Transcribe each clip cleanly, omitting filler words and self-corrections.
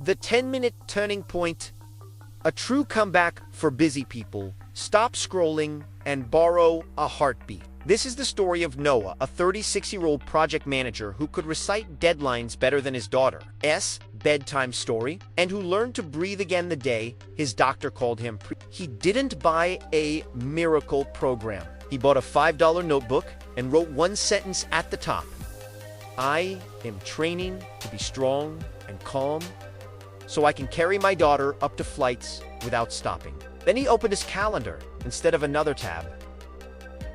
The 10-minute turning point. A true comeback for busy people. Stop scrolling and borrow a heartbeat. This is the story of Noah, a 36-year-old project manager who could recite deadlines better than his daughter's bedtime story, and who learned to breathe again the day his doctor called him. He didn't buy a miracle program. He bought a $5 notebook and wrote one sentence at the top. I am training to be strong and calm so I can carry my daughter up to flights without stopping. Then he opened his calendar instead of another tab.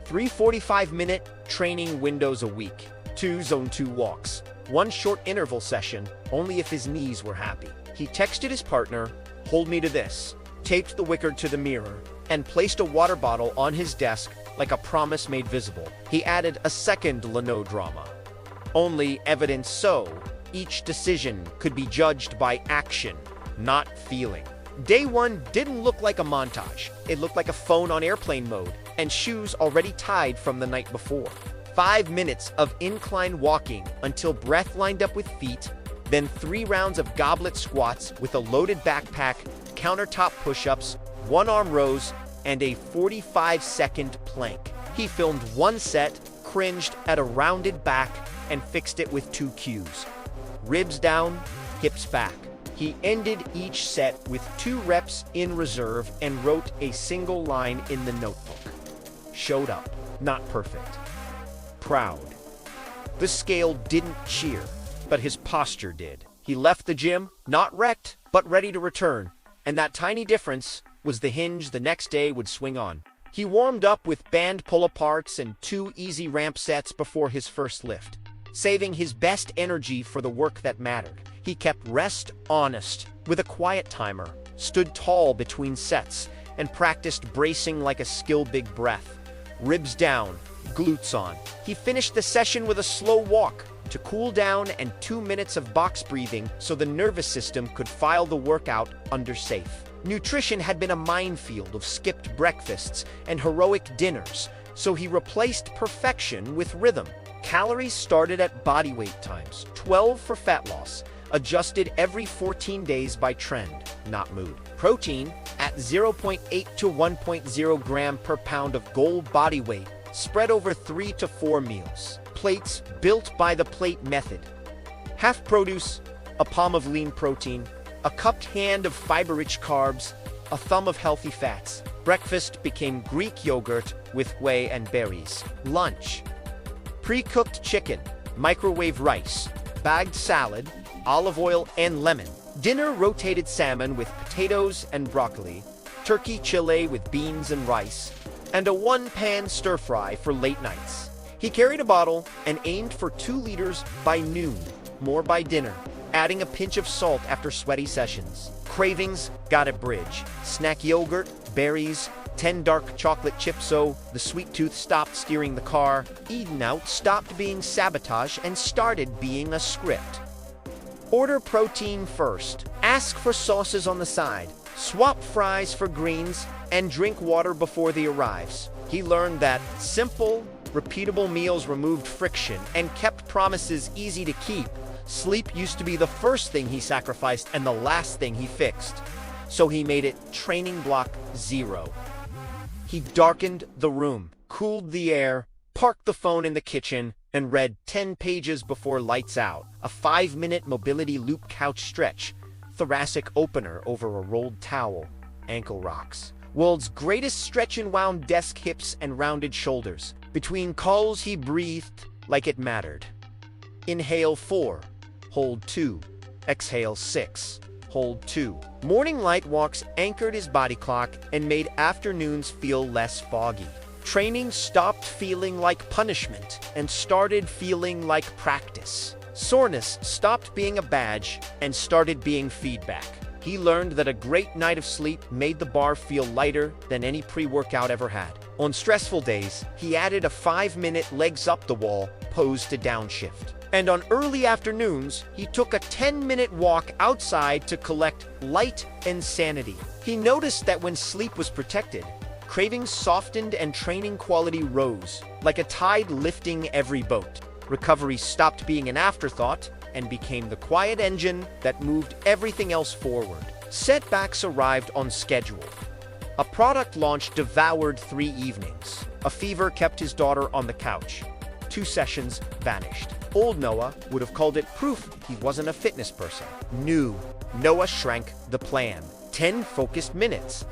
3 45-minute training windows a week, 2 Zone 2 walks, 1 short interval session, only if his knees were happy. He texted his partner, "Hold me to this," taped the wicker to the mirror, and placed a water bottle on his desk like a promise made visible. He added a second Leno drama. Only evidence so each decision could be judged by action, not feeling. Day 1 didn't look like a montage. It looked like a phone on airplane mode and shoes already tied from the night before. 5 minutes of incline walking until breath lined up with feet, then 3 rounds of goblet squats with a loaded backpack, countertop push-ups, 1-arm rows, and a 45-second plank. He filmed 1 set, cringed at a rounded back, and fixed it with 2 cues. Ribs down, hips back. He ended each set with 2 reps in reserve and wrote a single line in the notebook. Showed up, not perfect. Proud. The scale didn't cheer, but his posture did. He left the gym, not wrecked, but ready to return, and that tiny difference was the hinge the next day would swing on. He warmed up with band pull-aparts and 2 easy ramp sets before his first lift, saving his best energy for the work that mattered. He kept rest honest with a quiet timer, stood tall between sets, and practiced bracing like a skilled big breath. Ribs down, glutes on. He finished the session with a slow walk to cool down and 2 minutes of box breathing so the nervous system could file the workout under safe. Nutrition had been a minefield of skipped breakfasts and heroic dinners, so he replaced perfection with rhythm. Calories started at body weight times, 12 for fat loss, adjusted every 14 days by trend, not mood. Protein at 0.8 to 1.0 gram per pound of goal body weight, spread over 3 to 4 meals. Plates built by the plate method. Half produce, a palm of lean protein, a cupped hand of fiber-rich carbs, a thumb of healthy fats. Breakfast became Greek yogurt with whey and berries. Lunch: pre-cooked chicken, microwave rice, bagged salad, olive oil and lemon. Dinner: rotated salmon with potatoes and broccoli, turkey chile with beans and rice, and a 1-pan stir-fry for late nights. He carried a bottle and aimed for 2 liters by noon, more by dinner, adding a pinch of salt after sweaty sessions. Cravings got a bridge. Snack yogurt, berries, 10 dark chocolate chips so the sweet tooth stopped steering the car. Eating out stopped being sabotage and started being a script. Order protein first. Ask for sauces on the side. Swap fries for greens and drink water before they arrives. He learned that simple, repeatable meals removed friction and kept promises easy to keep. Sleep used to be the first thing he sacrificed and the last thing he fixed. So he made it training block 0. He darkened the room, cooled the air, parked the phone in the kitchen, and read 10 pages before lights out. A 5-minute mobility loop couch stretch, thoracic opener over a rolled towel, ankle rocks. World's greatest stretch and wound desk hips and rounded shoulders. Between calls he breathed like it mattered. Inhale 4, hold 2, exhale 6, hold 2. Morning light walks anchored his body clock and made afternoons feel less foggy. Training stopped feeling like punishment and started feeling like practice. Soreness stopped being a badge and started being feedback. He learned that a great night of sleep made the bar feel lighter than any pre-workout ever had. On stressful days, he added a 5-minute legs up the wall pose to downshift. And on early afternoons, he took a 10-minute walk outside to collect light and sanity. He noticed that when sleep was protected, cravings softened and training quality rose, like a tide lifting every boat. Recovery stopped being an afterthought and became the quiet engine that moved everything else forward. Setbacks arrived on schedule. A product launch devoured 3 evenings. A fever kept his daughter on the couch. 2 sessions vanished. Old Noah would have called it proof he wasn't a fitness person. New Noah shrank the plan. 10 focused minutes.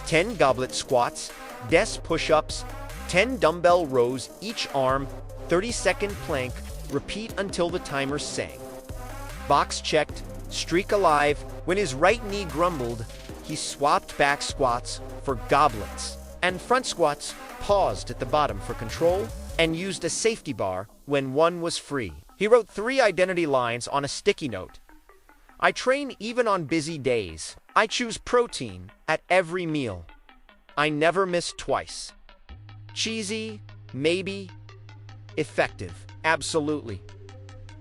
10 goblet squats, desk push-ups, 10 dumbbell rows each arm, 30-second plank, repeat until the timer sang. Box checked, streak alive. When his right knee grumbled, he swapped back squats for goblets and front squats, paused at the bottom for control, and used a safety bar when one was free. He wrote 3 identity lines on a sticky note. I train even on busy days. I choose protein at every meal. I never miss twice. Cheesy? Maybe. Effective? Absolutely.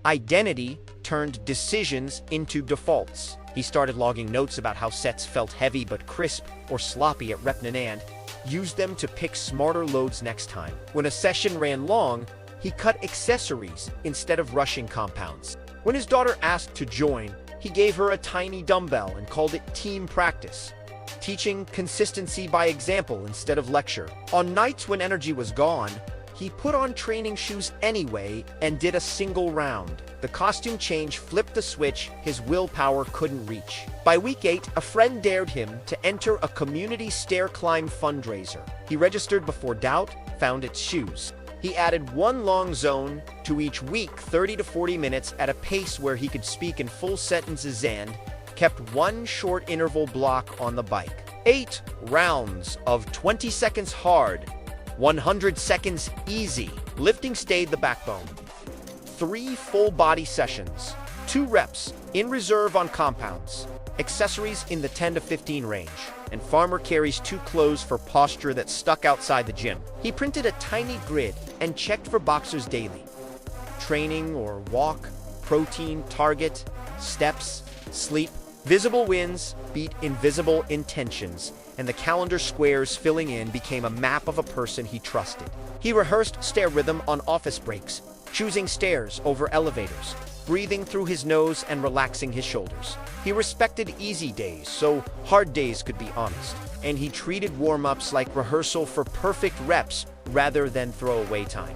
Identity turned decisions into defaults. He started logging notes about how sets felt heavy but crisp or sloppy at rep and used them to pick smarter loads next time. When a session ran long, he cut accessories instead of rushing compounds. When his daughter asked to join, he gave her a tiny dumbbell and called it team practice, teaching consistency by example instead of lecture. On nights when energy was gone, he put on training shoes anyway and did a single round. The costume change flipped the switch his willpower couldn't reach. By week 8, a friend dared him to enter a community stair climb fundraiser. He registered before doubt found its shoes. He added 1 long zone to each week, 30 to 40 minutes at a pace where he could speak in full sentences, and kept 1 short interval block on the bike. 8 rounds of 20 seconds hard, 100 seconds easy. Lifting stayed the backbone. 3 full body sessions, 2 reps in reserve on compounds, accessories in the 10 to 15 range, and farmer carries 2 clothes for posture that stuck outside the gym. He printed a tiny grid and checked for boxers daily. Training or walk, protein, target, steps, sleep. Visible wins beat invisible intentions, and the calendar squares filling in became a map of a person he trusted. He rehearsed stair rhythm on office breaks, choosing stairs over elevators, breathing through his nose and relaxing his shoulders. He respected easy days so hard days could be honest, and he treated warm-ups like rehearsal for perfect reps rather than throwaway time.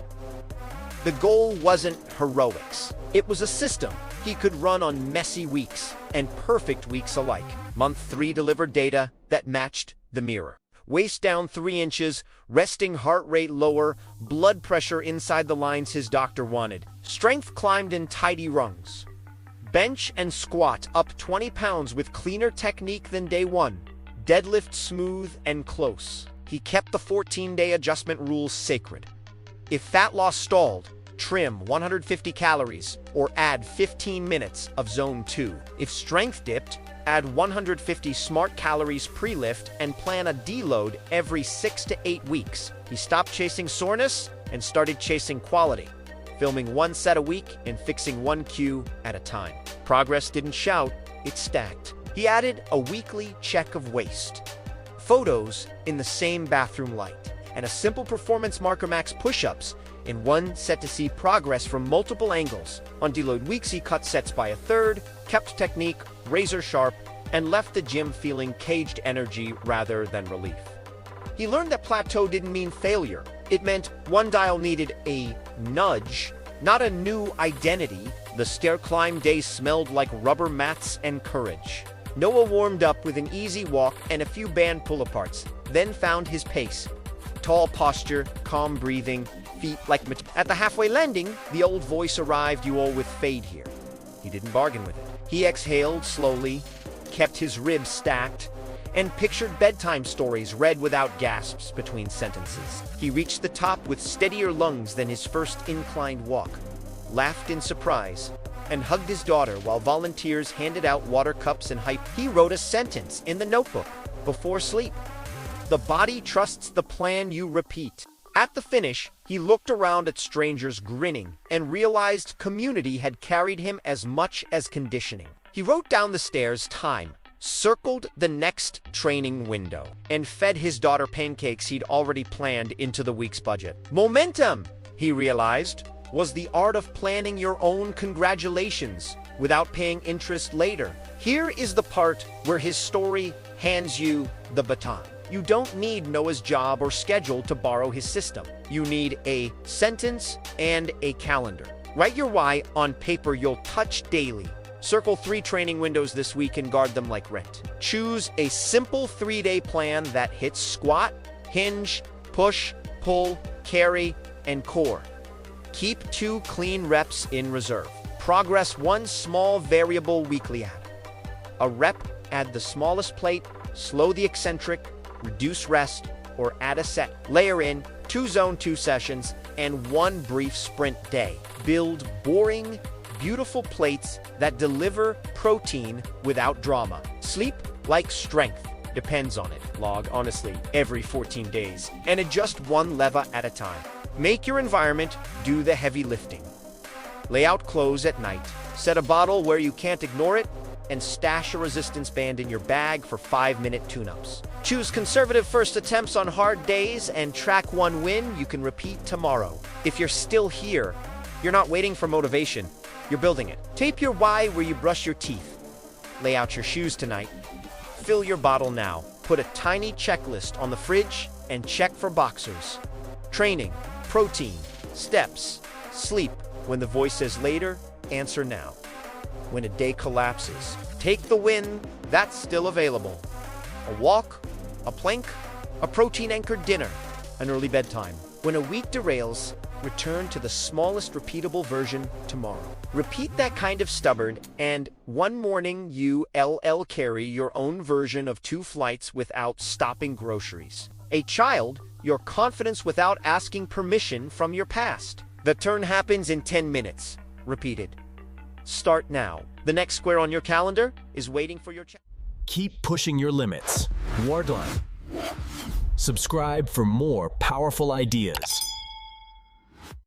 The goal wasn't heroics. It was a system he could run on messy weeks and perfect weeks alike. Month 3 delivered data that matched the mirror. Waist down 3 inches, resting heart rate lower, blood pressure inside the lines his doctor wanted. Strength climbed in tidy rungs. Bench and squat up 20 pounds with cleaner technique than day 1. Deadlift smooth and close. He kept the 14-day adjustment rules sacred. If fat loss stalled, trim 150 calories or add 15 minutes of zone 2. If strength dipped, add 150 smart calories pre-lift and plan a deload every 6 to 8 weeks. He stopped chasing soreness and started chasing quality, filming 1 set a week and fixing 1 cue at a time. Progress didn't shout, it stacked. He added a weekly check of waist, photos in the same bathroom light, and a simple performance marker max push-ups in 1 set to see progress from multiple angles. On deload weeks, he cut sets by a third, kept technique razor sharp, and left the gym feeling caged energy rather than relief. He learned that plateau didn't mean failure. It meant one dial needed a nudge, not a new identity. The stair climb days smelled like rubber mats and courage. Noah warmed up with an easy walk and a few band pull-aparts, then found his pace. Tall posture, calm breathing, feet like at the halfway landing, the old voice arrived, "You all with fade here." He didn't bargain with it. He exhaled slowly, kept his ribs stacked, and pictured bedtime stories read without gasps between sentences. He reached the top with steadier lungs than his first inclined walk, laughed in surprise, and hugged his daughter while volunteers handed out water cups and hype. He wrote a sentence in the notebook before sleep. The body trusts the plan you repeat. At the finish, he looked around at strangers grinning and realized community had carried him as much as conditioning. He wrote down the stairs time, circled the next training window, and fed his daughter pancakes he'd already planned into the week's budget. Momentum, he realized. was the art of planning your own congratulations without paying interest later. Here is the part where his story hands you the baton. You don't need Noah's job or schedule to borrow his system. You need a sentence and a calendar. Write your why on paper you'll touch daily. Circle 3 training windows this week and guard them like rent. Choose a simple 3-day plan that hits squat, hinge, push, pull, carry, and core. Keep 2 clean reps in reserve. Progress 1 small variable weekly add. A rep, add the smallest plate, slow the eccentric, reduce rest, or add a set. Layer in 2 zone 2 sessions and 1 brief sprint day. Build boring, beautiful plates that deliver protein without drama. Sleep like strength depends on it. Log, honestly, every 14 days and adjust 1 lever at a time. Make your environment do the heavy lifting. Lay out clothes at night. Set a bottle where you can't ignore it and stash a resistance band in your bag for 5-minute tune-ups. Choose conservative first attempts on hard days and track 1 win you can repeat tomorrow. If you're still here, you're not waiting for motivation, you're building it. Tape your why where you brush your teeth. Lay out your shoes tonight. Fill your bottle now. Put a tiny checklist on the fridge and check for boxers. Training, protein, steps, sleep. When the voice says later, answer now. When a day collapses, take the win that's still available. A walk, a plank, a protein-anchored dinner, an early bedtime. When a week derails, return to the smallest repeatable version tomorrow. Repeat that kind of stubborn, and one morning you'll carry your own version of 2 flights without stopping groceries. A child, your confidence without asking permission from your past. The turn happens in 10 minutes. Repeated. Start now. The next square on your calendar is waiting for your Keep pushing your limits. Wardline. Subscribe for more powerful ideas.